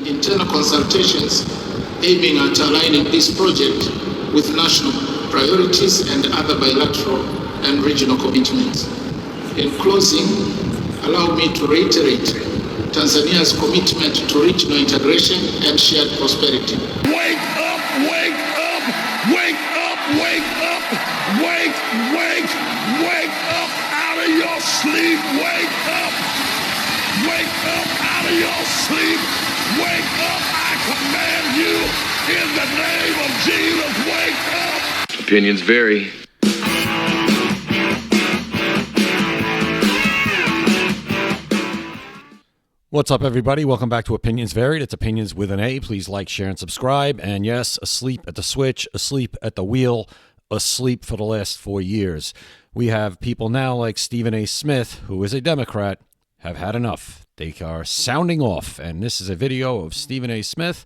internal consultations aiming at aligning this project with national priorities and other bilateral and regional commitments. In closing, allow me to reiterate Tanzania's commitment to regional integration and shared prosperity. Wake up, wake up, wake up, wake up, wake up out of your sleep, wake up out of your sleep, wake up, I command you in the name of Jesus, wake up. Opinions vary. What's up, everybody? Welcome back to Opinions Varied. It's Opinions with an A. Please like, share, and subscribe. And yes, asleep at the switch, asleep at the wheel, asleep for the last 4 years. We have people now like Stephen A. Smith, who is a Democrat, have had enough. They are sounding off. And this is a video of Stephen A. Smith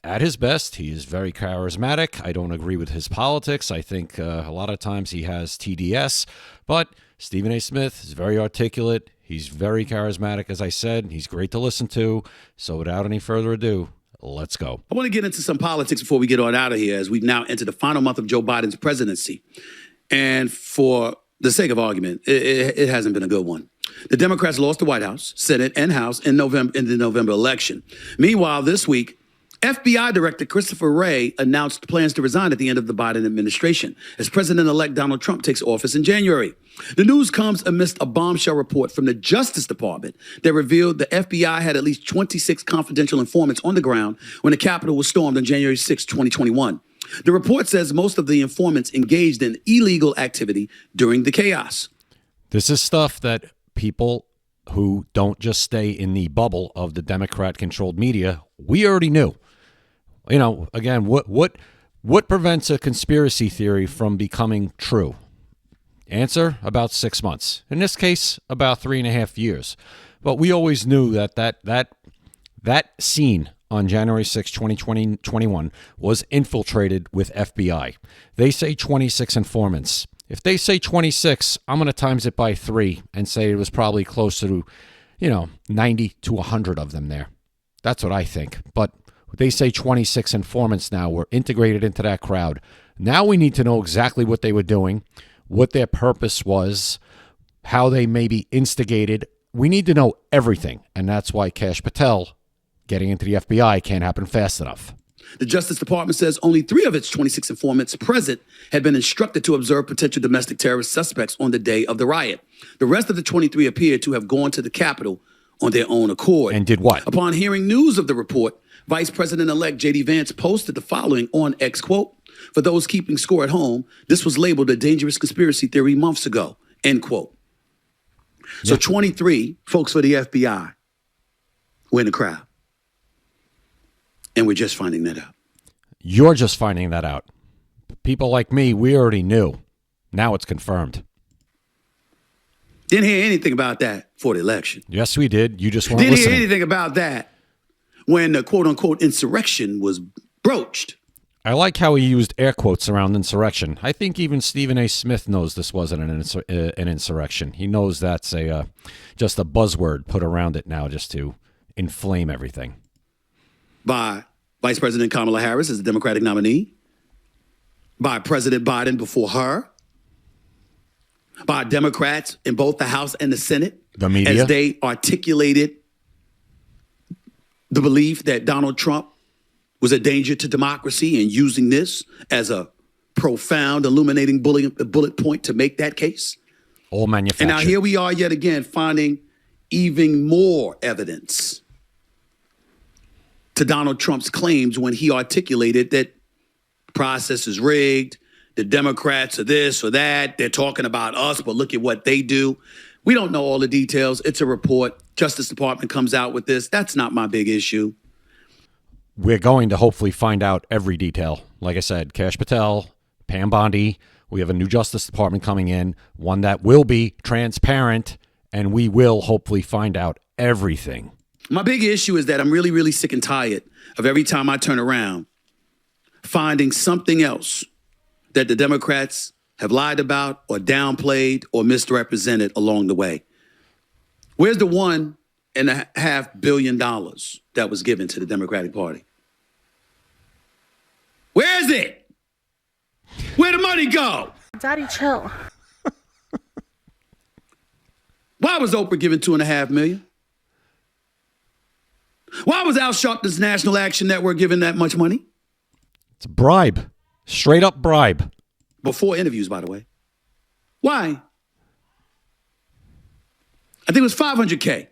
at his best. He is very charismatic. I don't agree with his politics. I think a lot of times he has TDS. But Stephen A. Smith is very articulate. He's very charismatic, as I said. He's great to listen to. So without any further ado, let's go. I want to get into some politics before we get on out of here, as we've now entered the final month of Joe Biden's presidency. And for the sake of argument, it hasn't been a good one. The Democrats lost the White House, Senate, and House in the November election. Meanwhile, this week, FBI Director Christopher Wray announced plans to resign at the end of the Biden administration as President-elect Donald Trump takes office in January. The news comes amidst a bombshell report from the Justice Department that revealed the FBI had at least 26 confidential informants on the ground when the Capitol was stormed on January 6, 2021. The report says most of the informants engaged in illegal activity during the chaos. This is stuff that people who don't just stay in the bubble of the Democrat-controlled media, we already knew. You know, again, what prevents a conspiracy theory from becoming true? Answer, about 6 months. In this case, about 3.5 years. But we always knew that scene on January 6, 2021 was infiltrated with FBI. They say 26 informants. If they say 26, I'm going to times it by 3 and say it was probably closer to, 90 to 100 of them there. That's what I think. But they say 26 informants now were integrated into that crowd. Now we need to know exactly what they were doing, what their purpose was, how they maybe instigated. We need to know everything. And that's why Kash Patel getting into the FBI can't happen fast enough. The Justice Department says only 3 of its 26 informants present had been instructed to observe potential domestic terrorist suspects on the day of the riot. The rest of the 23 appeared to have gone to the Capitol on their own accord. And did what? Upon hearing news of the report, Vice President-elect J.D. Vance posted the following on X, quote, "For those keeping score at home, this was labeled a dangerous conspiracy theory months ago," end quote. So 23 folks for the FBI were in the crowd. And we're just finding that out. You're just finding that out. People like me, we already knew. Now it's confirmed. Didn't hear anything about that for the election. Yes, we did. You just weren't Didn't listening. hear anything about that when the quote-unquote insurrection was broached. I like how he used air quotes around insurrection. I think even Stephen A. Smith knows this wasn't an insurrection. He knows that's just a buzzword put around it now just to inflame everything. By Vice President Kamala Harris as the Democratic nominee, by President Biden before her, by Democrats in both the House and the Senate, the media, as they articulated the belief that Donald Trump was a danger to democracy and using this as a profound, illuminating bullet point to make that case. All manufactured. And now here we are yet again finding even more evidence to Donald Trump's claims when he articulated that the process is rigged, the Democrats are this or that, they're talking about us, but look at what they do. We don't know all the details. It's a report. Justice Department comes out with this. That's not my big issue. We're going to hopefully find out every detail. Like I said, Kash Patel, Pam Bondi, we have a new Justice Department coming in, one that will be transparent, and we will hopefully find out everything. My big issue is that I'm really, really sick and tired of every time I turn around finding something else that the Democrats have lied about or downplayed or misrepresented along the way. Where's the 1 $1.5 billion that was given to the Democratic Party? Where is it? Where'd the money go? Daddy, chill. Why was Oprah given $2.5 million? Why was Al Sharpton's National Action Network given that much money? It's a bribe. Straight up bribe. Before interviews, by the way. Why? I think it was $500K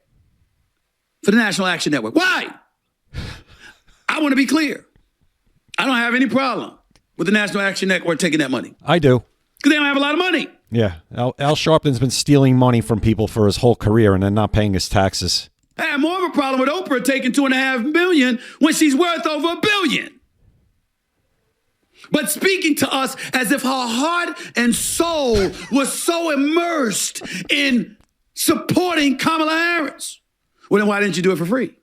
for the National Action Network. Why? I want to be clear. I don't have any problem with the National Action Network taking that money. I do. Because they don't have a lot of money. Yeah. Al Sharpton's been stealing money from people for his whole career and then not paying his taxes. I have more of a problem with Oprah taking $2.5 million when she's worth over $1 billion. But speaking to us as if her heart and soul was so immersed in supporting Kamala Harris. Well, then why didn't you do it for free?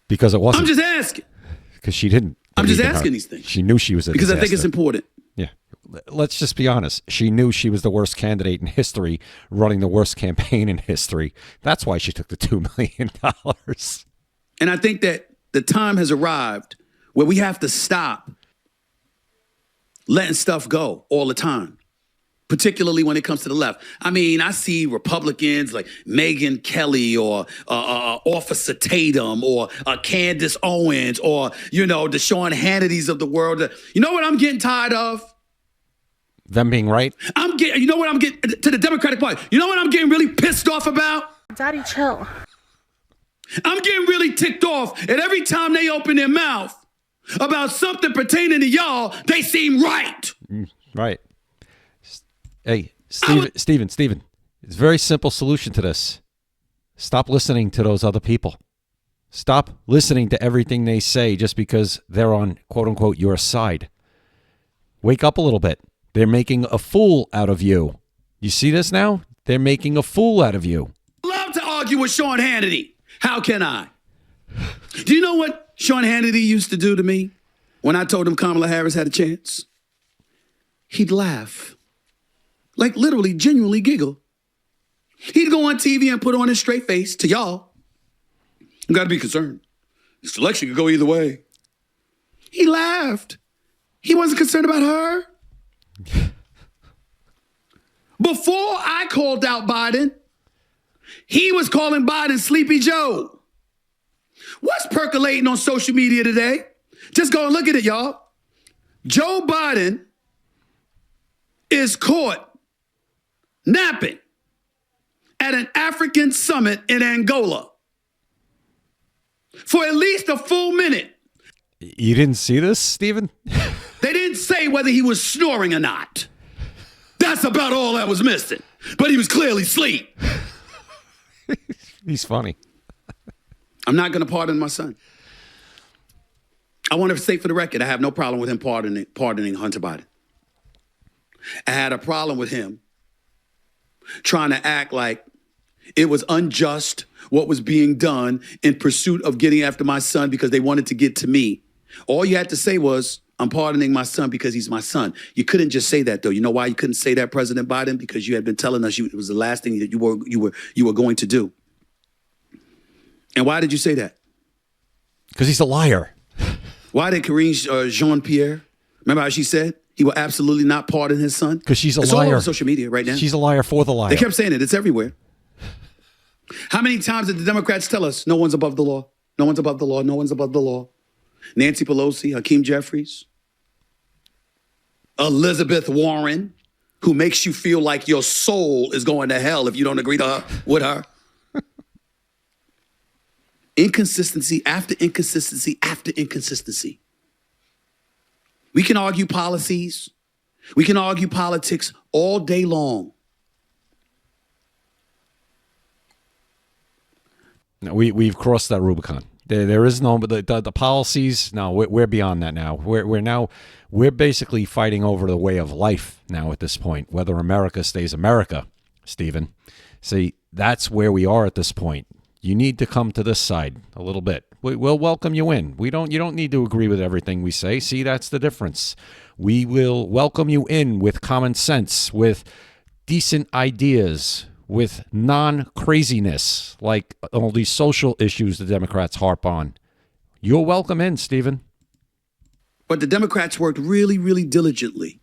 Because it wasn't. I'm just asking. Because she didn't. I'm just asking these things. She knew she was a because disaster. I think it's important. Yeah. Let's just be honest. She knew she was the worst candidate in history, running the worst campaign in history. That's why she took the $2 million. And I think that the time has arrived where we have to stop letting stuff go all the time, particularly when it comes to the left. I mean, I see Republicans like Megyn Kelly or Officer Tatum or Candace Owens or, the Sean Hannitys of the world. You know what I'm getting tired of? Them being right? You know what I'm getting to the Democratic Party? You know what I'm getting really pissed off about? Daddy, chill. I'm getting really ticked off at every time they open their mouth about something pertaining to y'all, they seem right. Right. Hey, Stephen, it's a very simple solution to this. Stop listening to those other people. Stop listening to everything they say just because they're on, quote unquote, your side. Wake up a little bit. They're making a fool out of you. You see this now? They're making a fool out of you. Love to argue with Sean Hannity. How can I? Do you know what Sean Hannity used to do to me when I told him Kamala Harris had a chance? He'd laugh. Like literally, genuinely giggle. He'd go on TV and put on his straight face to y'all. You got to be concerned. This election could go either way. He laughed. He wasn't concerned about her. Before I called out Biden, he was calling Biden Sleepy Joe. What's percolating on social media today? Just go and look at it, y'all. Joe Biden is caught napping at an African summit in Angola for at least a full minute. You didn't see this, Stephen? They didn't say whether he was snoring or not. That's about all that was missing. But he was clearly asleep. He's funny. I'm not going to pardon my son. I want to state for the record, I have no problem with him pardoning Hunter Biden. I had a problem with him trying to act like it was unjust what was being done in pursuit of getting after my son because they wanted to get to me. All you had to say was, I'm pardoning my son because he's my son. You couldn't just say that, though. You know why you couldn't say that, President Biden? Because you had been telling us it was the last thing that you were going to do. And why did you say that? Because he's a liar. Why did 𝐼RENE Jean-Pierre, remember how she said he will absolutely not pardon his son? Because she's a liar. It's all over social media right now. She's a liar for the liar. They kept saying it. It's everywhere. How many times did the Democrats tell us no one's above the law? No one's above the law. No one's above the law. Nancy Pelosi, Hakeem Jeffries, Elizabeth Warren, who makes you feel like your soul is going to hell if you don't agree with her. Inconsistency after inconsistency after inconsistency. We can argue policies. We can argue politics all day long. No, we've crossed that Rubicon. There is no, but the policies. No, we're beyond that now. We're basically fighting over the way of life now at this point. Whether America stays America, Stephen. See, that's where we are at this point. You need to come to this side a little bit. We'll welcome you in. You don't need to agree with everything we say. See, that's the difference. We will welcome you in with common sense, with decent ideas, with non-craziness, like all these social issues the Democrats harp on. You're welcome in, Stephen. But the Democrats worked really, really diligently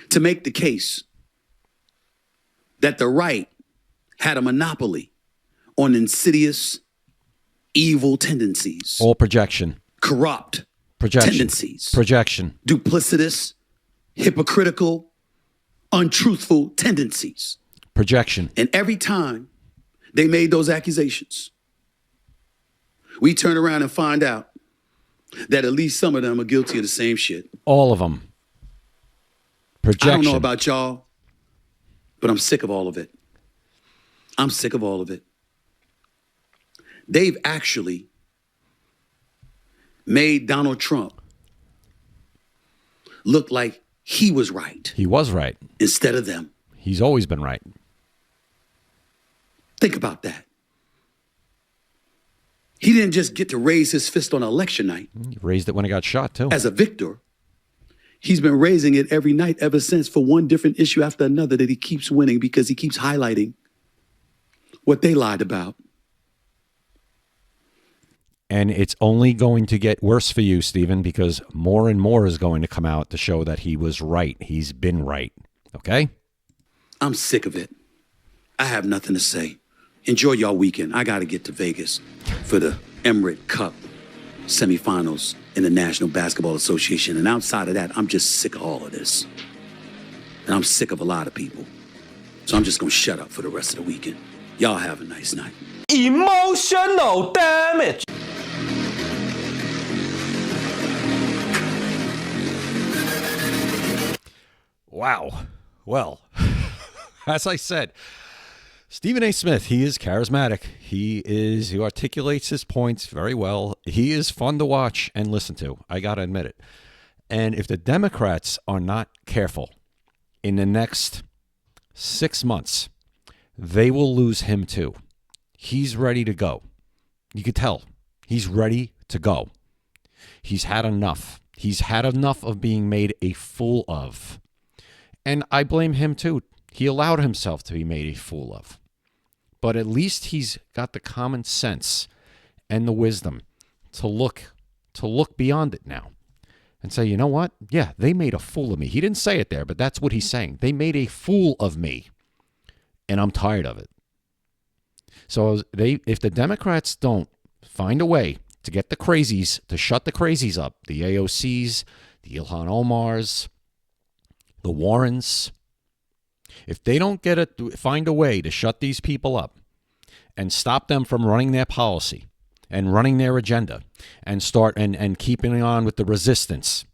to make the case that the right had a monopoly on insidious, evil tendencies. All projection. Corrupt Projection. tendencies. Projection. Duplicitous, hypocritical, untruthful tendencies. Projection. And every time they made those accusations, we turn around and find out that at least some of them are guilty of the same shit. All of them. Projection. I don't know about y'all, but I'm sick of all of it. I'm sick of all of it. They've actually made Donald Trump look like he was right He was right. instead of them. He's always been right. Think about that. He didn't just get to raise his fist on election night He raised it when he got shot, too. as a victor. He's been raising it every night ever since for one different issue after another that he keeps winning because he keeps highlighting what they lied about. And it's only going to get worse for you, Stephen, because more and more is going to come out to show that he was right. He's been right. Okay? I'm sick of it. I have nothing to say. Enjoy y'all weekend. I got to get to Vegas for the Emirates Cup semifinals in the National Basketball Association. And outside of that, I'm just sick of all of this. And I'm sick of a lot of people. So I'm just going to shut up for the rest of the weekend. Y'all have a nice night. Emotional damage. Wow. Well, as I said, Stephen A. Smith, he is charismatic. He articulates his points very well. He is fun to watch and listen to. I got to admit it. And if the Democrats are not careful in the next 6 months, they will lose him too. He's ready to go. You could tell he's ready to go. He's had enough. He's had enough of being made a fool of. And I blame him too. He allowed himself to be made a fool of. But at least he's got the common sense and the wisdom to look beyond it now and say, you know what? Yeah, they made a fool of me. He didn't say it there, but that's what he's saying. They made a fool of me, and I'm tired of it. So if the Democrats don't find a way to get the crazies, to shut the crazies up, the AOCs, the Ilhan Omars, the Warrens, if they don't find a way to shut these people up and stop them from running their policy and running their agenda and start and keeping on with the resistance,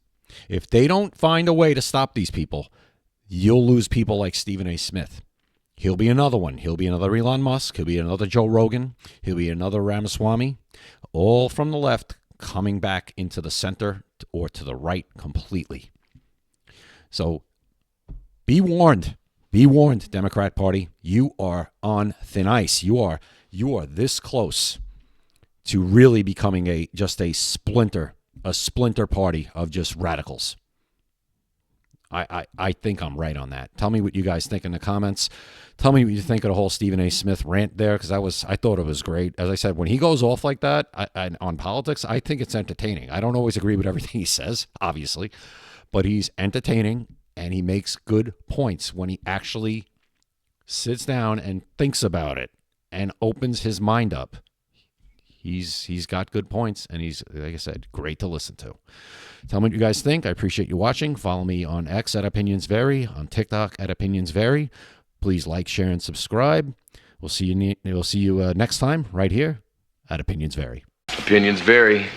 if they don't find a way to stop these people, you'll lose people like Stephen A. Smith. He'll be another one. He'll be another Elon Musk. He'll be another Joe Rogan. He'll be another Ramaswamy, all from the left coming back into the center or to the right completely. So be warned. Be warned, Democrat Party. You are on thin ice. You are this close to really becoming just a splinter party of just radicals. I think I'm right on that. Tell me what you guys think in the comments. Tell me what you think of the whole Stephen A. Smith rant there, because I thought it was great. As I said, when he goes off like that on politics, I think it's entertaining. I don't always agree with everything he says, obviously, but he's entertaining and he makes good points when he actually sits down and thinks about it and opens his mind up. He's got good points, and he's, like I said, great to listen to. Tell me what you guys think. I appreciate you watching. Follow me on X at Opinions Vary, on TikTok at Opinions Vary. Please like, share, and subscribe. We'll see you next time right here at Opinions Vary. Opinions vary.